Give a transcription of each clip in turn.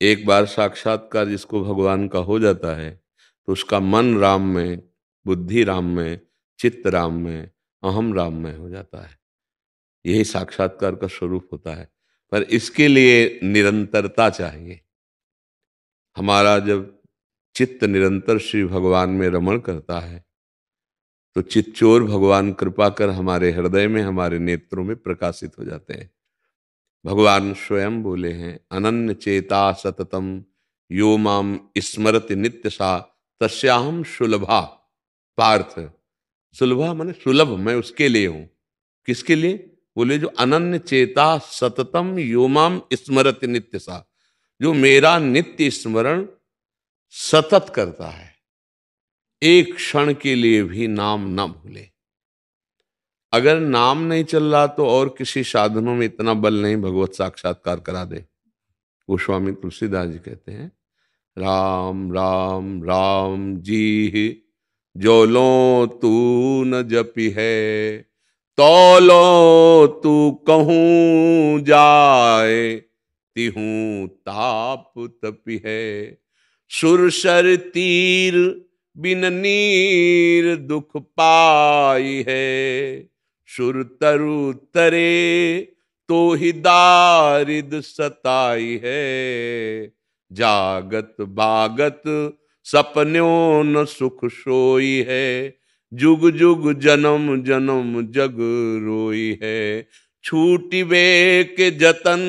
एक बार साक्षात्कार जिसको भगवान का हो जाता है तो उसका मन राम में, बुद्धि राम में, चित्त राम में, अहम राम में हो जाता है। यही साक्षात्कार का स्वरूप होता है। पर इसके लिए निरंतरता चाहिए। हमारा जब चित्त निरंतर श्री भगवान में रमण करता है तो चित्तचोर भगवान कृपा कर हमारे हृदय में, हमारे नेत्रों में प्रकाशित हो जाते हैं। भगवान स्वयं बोले हैं, अनन्य चेता सततम यो माम स्मरति नित्य सा तस्याहम सुलभा। पार्थ, सुलभा माने सुलभ, मैं उसके लिए हूं। किसके लिए? बोले जो अनन्य चेता सततम यो माम स्मरति नित्य सा, जो मेरा नित्य स्मरण सतत करता है, एक क्षण के लिए भी नाम न भूले। अगर नाम नहीं चल रहा तो और किसी साधनों में इतना बल नहीं भगवत साक्षात्कार करा दे। गोस्वामी तुलसीदास जी कहते हैं, राम राम राम जी जो लो तू न जपी है, तौलो तू कहूँ जाए, तिहूँ ताप तपी है। सुरसर तीर बिन नीर दुख पाई है, सुर तरु तरे तो ही दारिद सताई है। जागत बागत सपन्यों न सुख सोई है, जुग जुग जन्म जन्म जग रोई है। छूटी वे के जतन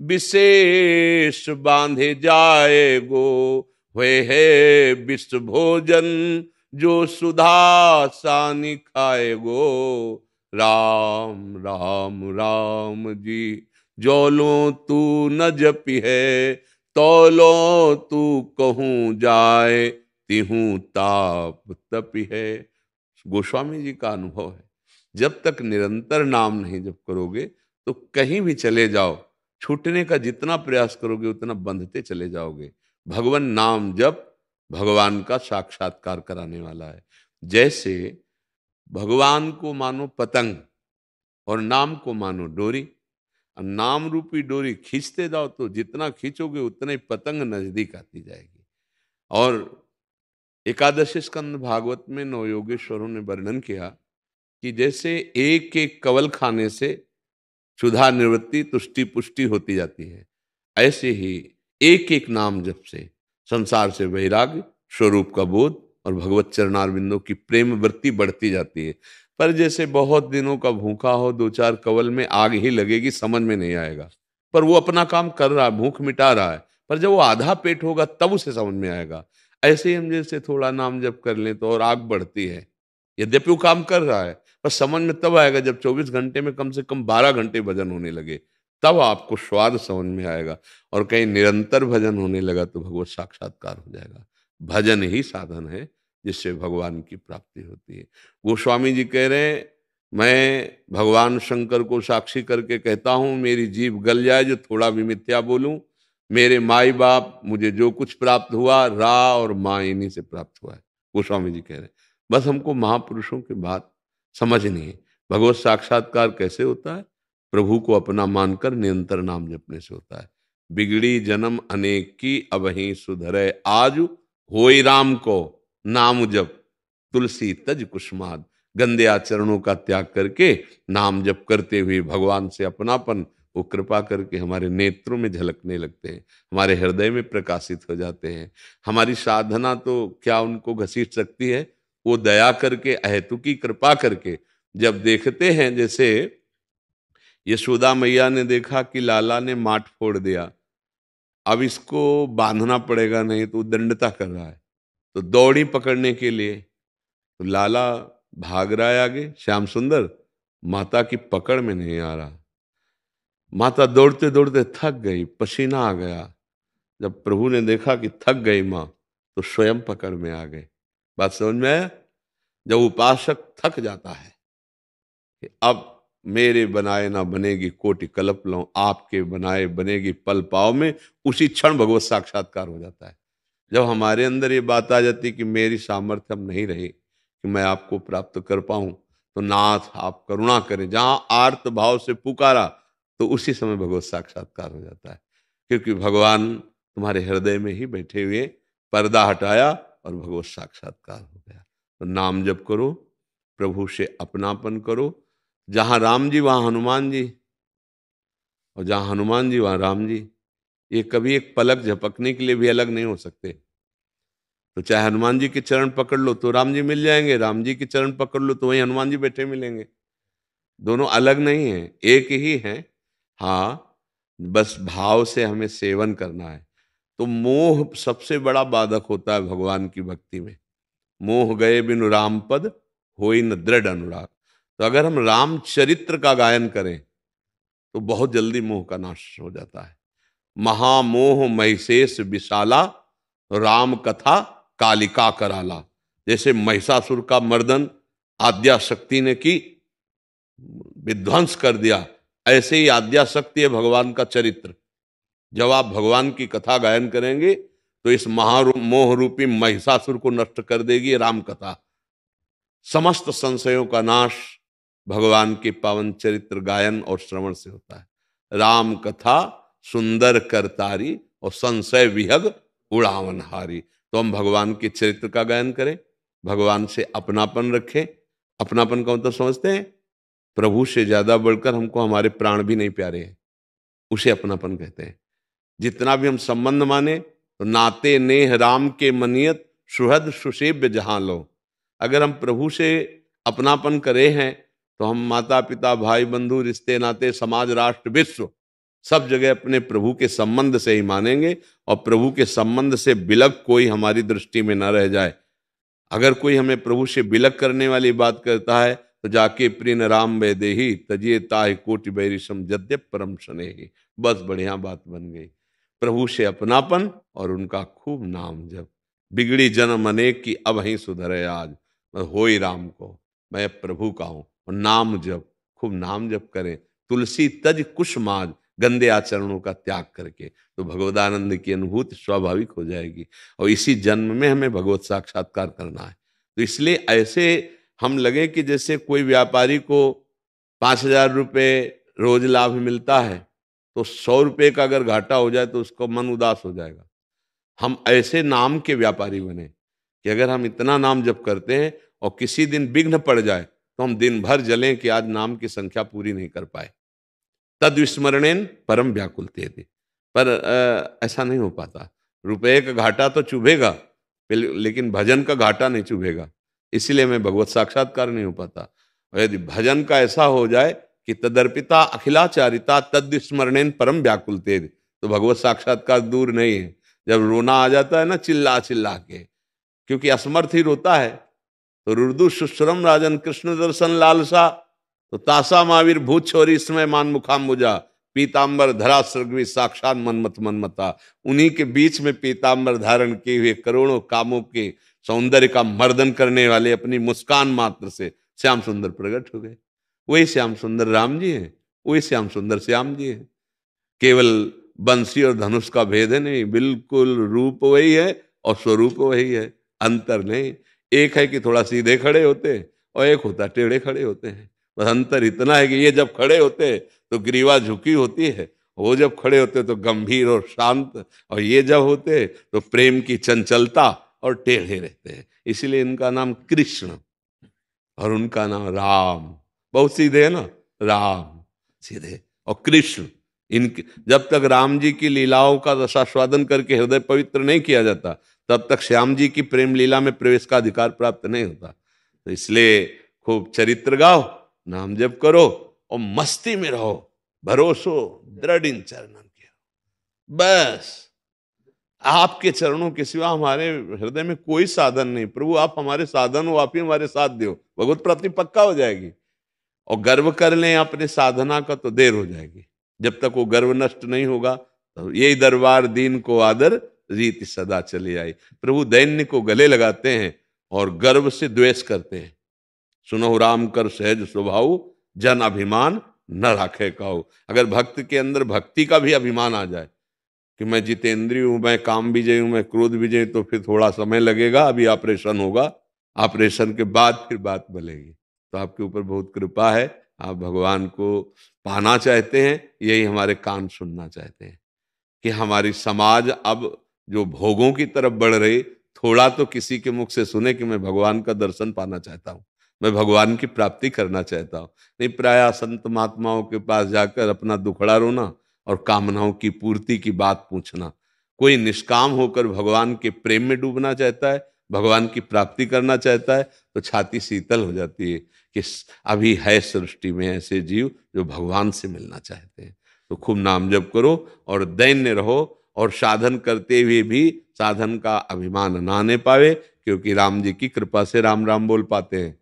विशेष बांधे जाए गो, वे है विश्व भोजन जो सुधा सानी खाए गो। राम राम राम जी जो लो तू न जपी है, तौलो तू कहूँ जाए, तिहूँ ताप तपी है। गोस्वामी जी का अनुभव है, जब तक निरंतर नाम नहीं जप करोगे तो कहीं भी चले जाओ, छूटने का जितना प्रयास करोगे उतना बंधते चले जाओगे। भगवान नाम जप भगवान का साक्षात्कार कराने वाला है। जैसे भगवान को मानो पतंग और नाम को मानो डोरी। अब नाम रूपी डोरी खींचते जाओ तो जितना खींचोगे उतना ही पतंग नजदीक आती जाएगी। और एकादशी स्कंद भागवत में नवयोगेश्वरों ने वर्णन किया कि जैसे एक एक कवल खाने से क्षुधा निवृत्ति तुष्टि पुष्टि होती जाती है, ऐसे ही एक एक नाम जप से संसार से वैराग्य, स्वरूप का बोध और भगवत चरणारविंदों की प्रेम वृत्ति बढ़ती जाती है। पर जैसे बहुत दिनों का भूखा हो, दो चार कवल में आग ही लगेगी, समझ में नहीं आएगा। पर वो अपना काम कर रहा है, भूख मिटा रहा है, पर जब वो आधा पेट होगा तब उसे समझ में आएगा। ऐसे ही हम जैसे थोड़ा नाम जप कर लें तो और आग बढ़ती है, यद्यपि वो काम कर रहा है, पर समझ में तब आएगा जब 24 घंटे में कम से कम 12 घंटे भजन होने लगे, तब आपको स्वाद समझ में आएगा। और कहीं निरंतर भजन होने लगा तो भगवत साक्षात्कार हो जाएगा। भजन ही साधन है जिससे भगवान की प्राप्ति होती है। गोस्वामी जी कह रहे हैं, मैं भगवान शंकर को साक्षी करके कहता हूं, मेरी जीभ गल जाए जो थोड़ा भी मिथ्या बोलूं। मेरे माई बाप, मुझे जो कुछ प्राप्त हुआ रा और माँ इन्हीं से प्राप्त हुआ है। गोस्वामी जी कह रहे हैं बस हमको महापुरुषों की बात समझनी है। भगवत साक्षात्कार कैसे होता है? प्रभु को अपना मानकर निरंतर नाम जपने से होता है। बिगड़ी जन्म अनेक की अबहीं सुधरे आज, होई राम को नाम जप तुलसी तज कुसुमाद। गंदे आचरणों का त्याग करके नाम जप करते हुए भगवान से अपनापन वो कृपा करके हमारे नेत्रों में झलकने लगते हैं, हमारे हृदय में प्रकाशित हो जाते हैं। हमारी साधना तो क्या उनको घसीट सकती है? वो दया करके, अहेतुकी कृपा करके जब देखते हैं, जैसे यशोदा मैया ने देखा कि लाला ने माट फोड़ दिया, अब इसको बांधना पड़ेगा, नहीं तो दंडता कर रहा है, तो दौड़ी पकड़ने के लिए। तो लाला भाग रहा है आगे, श्याम सुंदर माता की पकड़ में नहीं आ रहा। माता दौड़ते दौड़ते थक गई, पसीना आ गया। जब प्रभु ने देखा कि थक गई माँ, तो स्वयं पकड़ में आ गए। बात समझ में आया? जब उपासक थक जाता है कि अब मेरे बनाए ना बनेगी कोटि कल्प लऊं, आपके बनाए बनेगी पल पाव में, उसी क्षण भगवत साक्षात्कार हो जाता है। जब हमारे अंदर ये बात आ जाती कि मेरी सामर्थ्य अब नहीं रही कि मैं आपको प्राप्त कर पाऊं, तो नाथ आप करुणा करें। जहां आर्त भाव से पुकारा तो उसी समय भगवत साक्षात्कार हो जाता है। क्योंकि भगवान तुम्हारे हृदय में ही बैठे हुए पर्दा हटाया और भगवत साक्षात्कार हो गया। तो नाम जप करो, प्रभु से अपनापन करो। जहां राम जी वहां हनुमान जी, और जहां हनुमान जी वहां राम जी। ये कभी एक पलक झपकने के लिए भी अलग नहीं हो सकते। तो चाहे हनुमान जी के चरण पकड़ लो तो राम जी मिल जाएंगे, राम जी के चरण पकड़ लो तो वहीं हनुमान जी बैठे मिलेंगे। दोनों अलग नहीं है, एक ही है। हाँ, बस भाव से हमें सेवन करना है। तो मोह सबसे बड़ा बाधक होता है भगवान की भक्ति में। मोह गए बिनु राम पद, होई न दृढ़ अनुराग। तो अगर हम राम चरित्र का गायन करें तो बहुत जल्दी मोह का नाश हो जाता है। महामोह महिषेष विशाला, राम कथा कालिका कराला। जैसे महिषासुर का मर्दन आद्या शक्ति ने की, विध्वंस कर दिया, ऐसे ही आद्या शक्ति है भगवान का चरित्र। जब आप भगवान की कथा गायन करेंगे तो इस महामोह रूपी महिषासुर को नष्ट कर देगी राम कथा। समस्त संशयों का नाश भगवान के पावन चरित्र गायन और श्रवण से होता है। राम कथा सुंदर करतारी और संशय विहग उड़ावनहारी। तो हम भगवान के चरित्र का गायन करें, भगवान से अपनापन रखें। अपनापन का मतलब समझते हैं? प्रभु से ज्यादा बढ़कर हमको हमारे प्राण भी नहीं प्यारे हैं, उसे अपनापन कहते हैं। जितना भी हम संबंध माने तो नाते नेह राम के मनियत, सुहद सुसेव्य जहां लो। अगर हम प्रभु से अपनापन करे हैं तो हम माता पिता भाई बंधु रिश्ते नाते समाज राष्ट्र विश्व सब जगह अपने प्रभु के संबंध से ही मानेंगे। और प्रभु के संबंध से बिलक कोई हमारी दृष्टि में न रह जाए। अगर कोई हमें प्रभु से बिलक करने वाली बात करता है तो जाके प्रिन राम वैदेही, तजिए ताहि कोटि बैरिशम यद्यप परम स्नेही। बस बढ़िया बात बन गई। प्रभु से अपनापन और उनका खूब नाम जप। बिगड़ी जन्म अनेक की अब ही सुधरे आज, मैं होई राम को, मैं प्रभु का हूं। और नाम जप, खूब नाम जप करें। तुलसी तज कुसुमाज, गंदे आचरणों का त्याग करके तो भगवदानंद की अनुभूति स्वाभाविक हो जाएगी। और इसी जन्म में हमें भगवत साक्षात्कार करना है। तो इसलिए ऐसे हम लगे कि जैसे कोई व्यापारी को 5,000 रुपये रोज लाभ मिलता है तो 100 रुपये का अगर घाटा हो जाए तो उसको मन उदास हो जाएगा। हम ऐसे नाम के व्यापारी बने कि अगर हम इतना नाम जप करते हैं और किसी दिन विघ्न पड़ जाए तो हम दिन भर जलें कि आज नाम की संख्या पूरी नहीं कर पाए। तद विस्मरणेन परम व्याकुल तेदे। पर ऐसा नहीं हो पाता। रुपए का घाटा तो चुभेगा लेकिन भजन का घाटा नहीं चुभेगा। इसीलिए मैं भगवत साक्षात्कार नहीं हो पाता। और यदि भजन का ऐसा हो जाए कि तदर्पिता अखिलाचारिता तद विस्मरणेन परम व्याकुल तेज, तो भगवत साक्षात्कार दूर नहीं है। जब रोना आ जाता है ना चिल्ला चिल्ला के, क्योंकि असमर्थ ही रोता है। तो रुर्दु सुश्रम राजन कृष्ण दर्शन लालसा, तो तासा महावीर भूत छोरी इसमें मान मुखाम मुजा, पीताम्बर धरा सर्गवी साक्षात मनमत मनमता। उन्हीं के बीच में पीताम्बर धारण किए हुए करोड़ों कामों के सौंदर्य का मर्दन करने वाले अपनी मुस्कान मात्र से श्याम सुंदर प्रकट हो गए। वही श्याम सुंदर राम जी हैं, वही श्याम सुंदर श्याम जी हैं। केवल बंसी और धनुष का भेद है नहीं, बिल्कुल रूप वही है और स्वरूप वही है, अंतर नहीं। एक है कि थोड़ा सीधे खड़े होते हैं और एक होता टेढ़े खड़े होते हैं। बस अंतर इतना है कि ये जब खड़े होते हैं तो ग्रीवा झुकी होती है, वो जब खड़े होते तो गंभीर और शांत, और ये जब होते तो प्रेम की चंचलता और टेढ़े रहते हैं। इसीलिए इनका नाम कृष्ण और उनका नाम राम। बहुत सीधे है ना, राम सीधे और कृष्ण। इनके जब तक राम जी की लीलाओं का रसास्वादन करके हृदय पवित्र नहीं किया जाता तब तक श्याम जी की प्रेम लीला में प्रवेश का अधिकार प्राप्त नहीं होता। तो इसलिए खूब चरित्र गाओ, नाम जप करो और मस्ती में रहो। भरोसो दृढ़ इन चरणन के, बस आपके चरणों के सिवा हमारे हृदय में कोई साधन नहीं। प्रभु आप हमारे साधन हो, आप ही हमारे साथ दो, भगवत प्राप्ति पक्का हो जाएगी। और गर्व कर लें अपने साधना का तो देर हो जाएगी। जब तक वो गर्व नष्ट नहीं होगा तो यही दरबार दीन को आदर, रीति सदा चली आई। प्रभु दैन्य को गले लगाते हैं और गर्व से द्वेष करते हैं। सुनो राम कर सहज स्वभाव, जन अभिमान न राखे काऊ। अगर भक्त के अंदर भक्ति का भी अभिमान आ जाए कि मैं जितेंद्रिय हूं, मैं काम विजय हूं, मैं क्रोध विजय, तो फिर थोड़ा समय लगेगा, अभी ऑपरेशन होगा, ऑपरेशन के बाद फिर बात बनेगी। तो आपके ऊपर बहुत कृपा है, आप भगवान को पाना चाहते हैं, यही हमारे कान सुनना चाहते हैं। कि हमारी समाज अब जो भोगों की तरफ बढ़ रही, थोड़ा तो किसी के मुख से सुने कि मैं भगवान का दर्शन पाना चाहता हूँ, मैं भगवान की प्राप्ति करना चाहता हूँ। नहीं, प्रायः संत महात्माओं के पास जाकर अपना दुखड़ा रोना और कामनाओं की पूर्ति की बात पूछना। कोई निष्काम होकर भगवान के प्रेम में डूबना चाहता है, भगवान की प्राप्ति करना चाहता है, तो छाती शीतल हो जाती है कि अभी है सृष्टि में ऐसे जीव जो भगवान से मिलना चाहते हैं। तो खूब नाम जप करो और दैन्य रहो, और साधन करते हुए भी साधन का अभिमान ना आने पावे, क्योंकि राम जी की कृपा से राम राम बोल पाते हैं।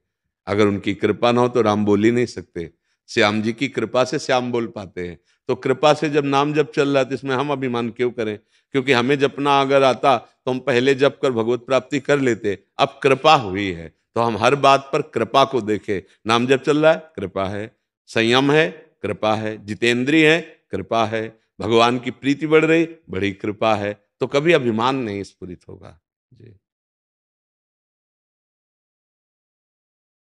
अगर उनकी कृपा ना हो तो राम बोल ही नहीं सकते। श्याम जी की कृपा से श्याम बोल पाते हैं। तो कृपा से जब नाम जप चल रहा है तो इसमें हम अभिमान क्यों करें? क्योंकि हमें जपना अगर आता तो हम पहले जप कर भगवत प्राप्ति कर लेते। अब कृपा हुई है तो हम हर बात पर कृपा को देखें। नाम जप चल रहा है, कृपा है। संयम है, कृपा है। जितेंद्रिय है, कृपा है। भगवान की प्रीति बढ़ रही, बड़ी कृपा है। तो कभी अभिमान नहीं स्फुरित होगा। जी।